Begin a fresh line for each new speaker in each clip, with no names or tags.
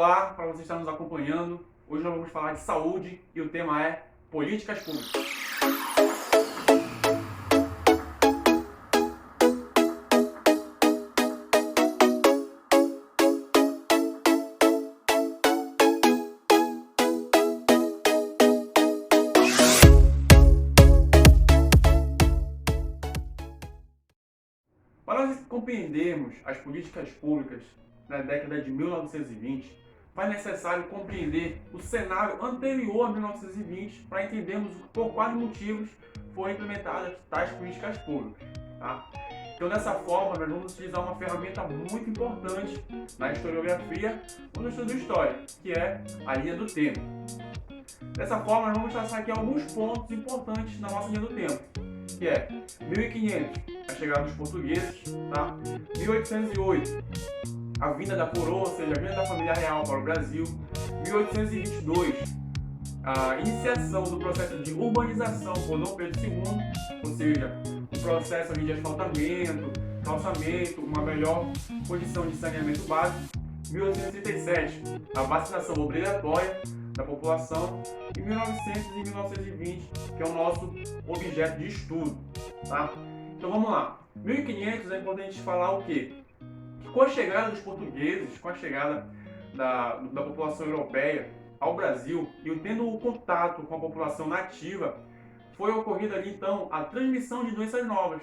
Olá, para você estar nos acompanhando. Hoje nós vamos falar de saúde e o tema é políticas públicas. Para nós compreendermos as políticas públicas na década de 1920, vai necessário compreender o cenário anterior a 1920 para entendermos por quais motivos foram implementadas tais políticas públicas. Tá? Então, dessa forma, nós vamos utilizar uma ferramenta muito importante na historiografia ou no estudo de história, que é a linha do tempo. Dessa forma, nós vamos traçar aqui alguns pontos importantes na nossa linha do tempo, que é 1500, a chegada dos portugueses, tá? 1808, a vinda da coroa, ou seja, a vinda da família real para o Brasil. 1822, a iniciação do processo de urbanização por Dom Pedro II, ou seja, o processo de asfaltamento, calçamento, uma melhor condição de saneamento básico. 1837, a vacinação obrigatória da população. E 1900 e 1920, que é o nosso objeto de estudo, tá? Então vamos lá. 1500 é importante falar o quê? Que com a chegada dos portugueses, com a chegada da população europeia ao Brasil e tendo o contato com a população nativa, foi ocorrida ali então a transmissão de doenças novas,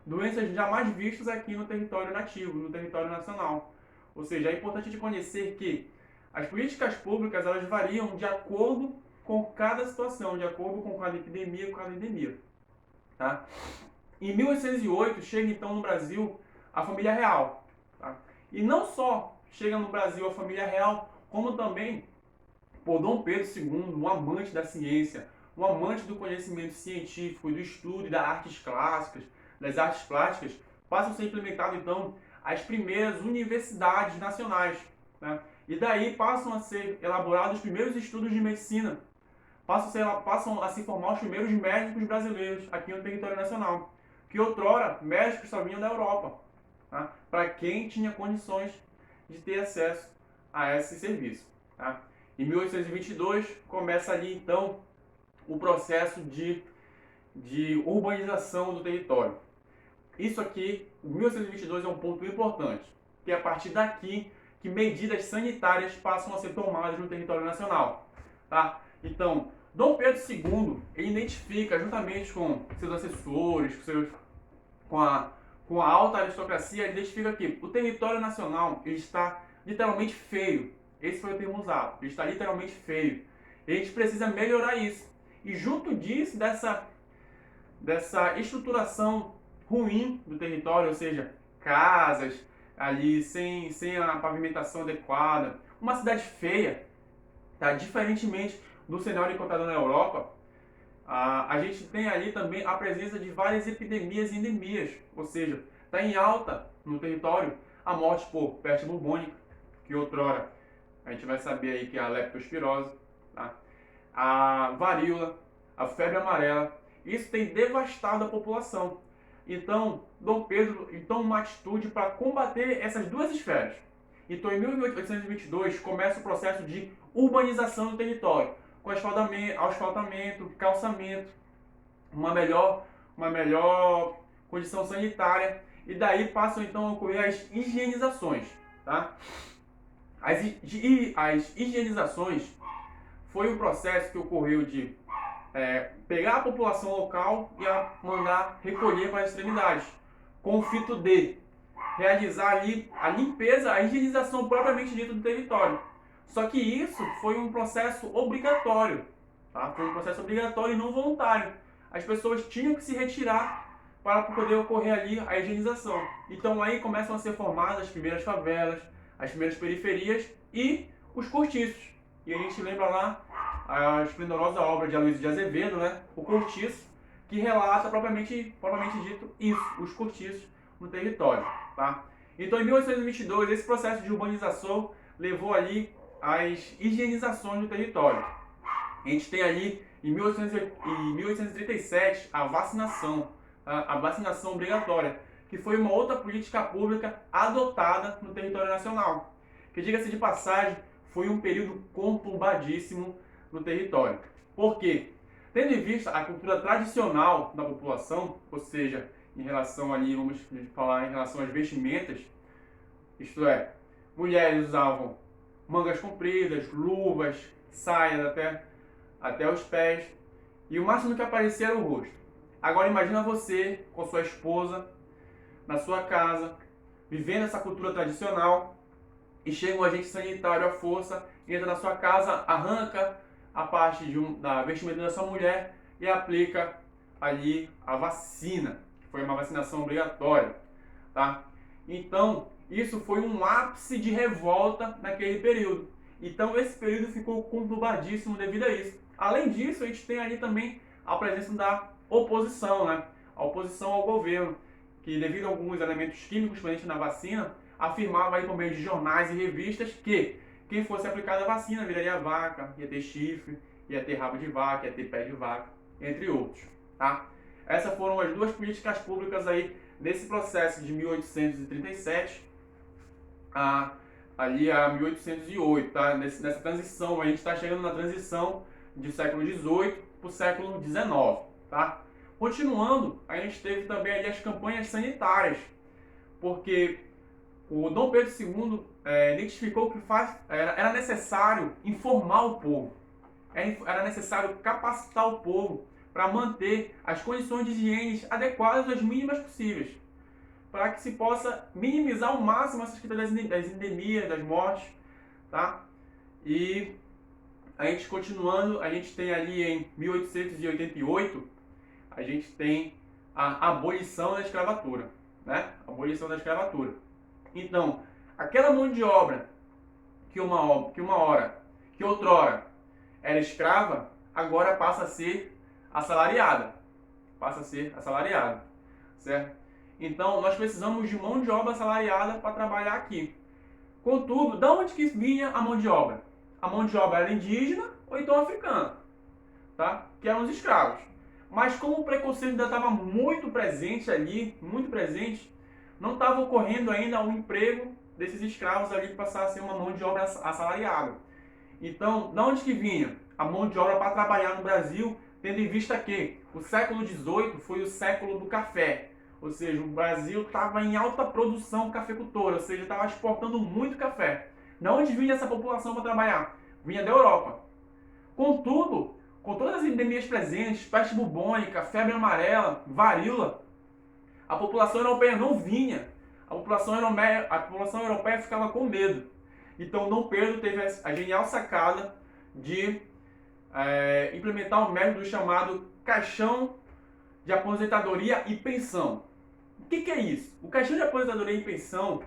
doenças jamais vistas aqui no território nativo, no território nacional. Ou seja, é importante de conhecer que as políticas públicas elas variam de acordo com cada situação, de acordo com cada epidemia, tá? Em 1808 chega então no Brasil a família real, tá? E não só chega no Brasil a família real, como também por Dom Pedro II, um amante da ciência, um amante do conhecimento científico, do estudo e das artes clássicas, das artes plásticas, passam a ser implementadas então as primeiras universidades nacionais, né? E daí passam a ser elaborados os primeiros estudos de medicina, passam a se formar os primeiros médicos brasileiros aqui no território nacional, que outrora médicos só vinham da Europa, tá? Para quem tinha condições de ter acesso a esse serviço, tá? Em 1822 começa ali então o processo de urbanização do território. Isso aqui, 1822 é um ponto importante, que é a partir daqui que medidas sanitárias passam a ser tomadas no território nacional, tá? Então, Dom Pedro II, ele identifica, juntamente com seus assessores, com a alta aristocracia, ele identifica que o território nacional ele está literalmente feio. Esse foi o termo usado. Ele está literalmente feio. E a gente precisa melhorar isso. E junto disso, dessa estruturação ruim do território, ou seja, casas ali sem a pavimentação adequada, uma cidade feia, tá? Diferentemente do cenário encontrado na Europa, a gente tem ali também a presença de várias epidemias e endemias, ou seja, está em alta no território a morte por peste bubônica, que outrora a gente vai saber aí que é a leptospirose, tá? A varíola, a febre amarela. Isso tem devastado a população. Então, Dom Pedro toma uma atitude para combater essas duas esferas. Então, em 1822, começa o processo de urbanização do território, com asfaltamento, calçamento, uma melhor condição sanitária, e daí passam então a ocorrer as higienizações, tá? As higienizações foi um processo que ocorreu de pegar a população local e mandar recolher para as extremidades, com o fito de realizar ali a limpeza, a higienização propriamente dita do território. Só que isso foi um processo obrigatório, tá? Foi um processo obrigatório e não voluntário. As pessoas tinham que se retirar para poder ocorrer ali a higienização. Então aí começam a ser formadas as primeiras favelas, as primeiras periferias e os cortiços. E a gente lembra lá a esplendorosa obra de Aloysio de Azevedo, né? O Cortiço, que relata propriamente dito isso, os cortiços no território, tá? Então em 1822 esse processo de urbanização levou ali às higienizações do território. A gente tem ali em 1837 a vacinação obrigatória, que foi uma outra política pública adotada no território nacional, que, diga-se de passagem, foi um período conturbadíssimo no território. Por quê? Tendo em vista a cultura tradicional da população, ou seja, em relação ali, vamos falar em relação às vestimentas, isto é, mulheres usavam mangas compridas, luvas, saias até os pés, e o máximo que aparecia era o rosto. Agora imagina você com sua esposa, na sua casa, vivendo essa cultura tradicional, e chega um agente sanitário à força, entra na sua casa, arranca a parte da vestimenta da sua mulher e aplica ali a vacina, que foi uma vacinação obrigatória, tá? Então, isso foi um ápice de revolta naquele período. Então, esse período ficou conturbadíssimo devido a isso. Além disso, a gente tem ali também a presença da oposição, né? A oposição ao governo, que devido a alguns elementos químicos presentes na vacina, afirmava aí por meio de jornais e revistas que quem fosse aplicada a vacina viraria vaca, ia ter chifre, ia ter rabo de vaca, ia ter pé de vaca, entre outros, tá? Essas foram as duas políticas públicas aí nesse processo de 1837 ali a 1808, tá? Nessa transição, a gente está chegando na transição do século XVIII para o século XIX, tá? Continuando, a gente teve também ali as campanhas sanitárias, porque o Dom Pedro II identificou que era necessário informar o povo, era necessário capacitar o povo para manter as condições de higiene adequadas às mínimas possíveis, para que se possa minimizar ao máximo essas questões das endemias, das mortes, tá? E a gente continuando, a gente tem ali em 1888, a gente tem a abolição da escravatura, né? A abolição da escravatura. Então, aquela mão de obra que outrora era escrava, agora passa a ser assalariada. Certo? Então, nós precisamos de mão de obra assalariada para trabalhar aqui. Contudo, de onde que vinha a mão de obra? A mão de obra era indígena ou então africana, tá? Que eram os escravos. Mas como o preconceito ainda estava muito presente ali, não estava ocorrendo ainda o emprego desses escravos ali que passaram a ser uma mão de obra assalariada. Então, de onde que vinha a mão de obra para trabalhar no Brasil, tendo em vista que o século XVIII foi o século do café, ou seja, o Brasil estava em alta produção cafeicultora, ou seja, estava exportando muito café. De onde vinha essa população para trabalhar? Vinha da Europa. Contudo, com todas as endemias presentes, peste bubônica, febre amarela, varíola, a população europeia não vinha. A população europeia ficava com medo. Então, Dom Pedro teve a genial sacada de implementar um método chamado caixão de aposentadoria e pensão. O que é isso? O caixão de aposentadoria e pensão,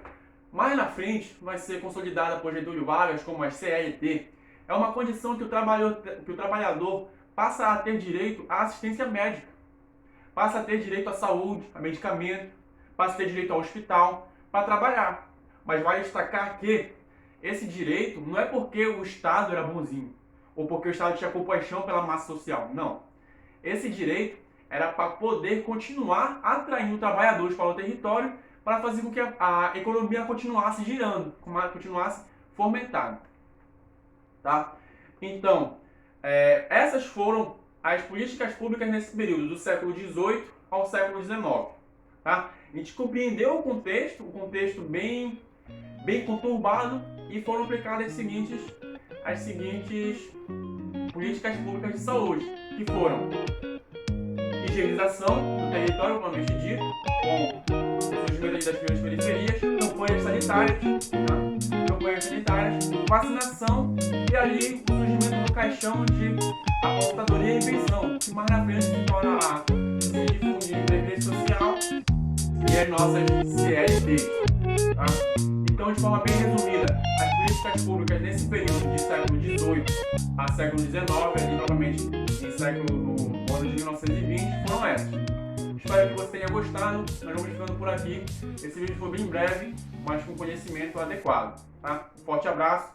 mais na frente, vai ser consolidada por Getúlio Vargas como a CLT. É uma condição que o trabalhador passa a ter direito à assistência médica, passa a ter direito à saúde, a medicamento, passa a ter direito ao hospital para trabalhar. Mas vale destacar que esse direito não é porque o Estado era bonzinho, ou porque o Estado tinha compaixão pela massa social. Não. Esse direito era para poder continuar atraindo trabalhadores para o território, para fazer com que a economia continuasse girando, continuasse fomentada. Tá? Então, essas foram as políticas públicas nesse período, do século XVIII ao século XIX. Tá? A gente compreendeu o contexto bem conturbado, e foram aplicadas as seguintes políticas públicas de saúde, que foram higienização do território, propriamente dito, com o surgimento das periferias, campanhas sanitárias, vacinação e ali o surgimento do caixão de aposentadoria e pensão, que mais na frente se torna a difundir de previdência social e as nossas CLTs. Tá? Então, de forma bem resumida, as políticas públicas nesse período de século XVIII a século XIX, ali provavelmente no ano de 1920, foram essas. Espero que você tenha gostado. Nós vamos ficando por aqui. Esse vídeo foi bem breve, mas com conhecimento adequado. Tá? Um forte abraço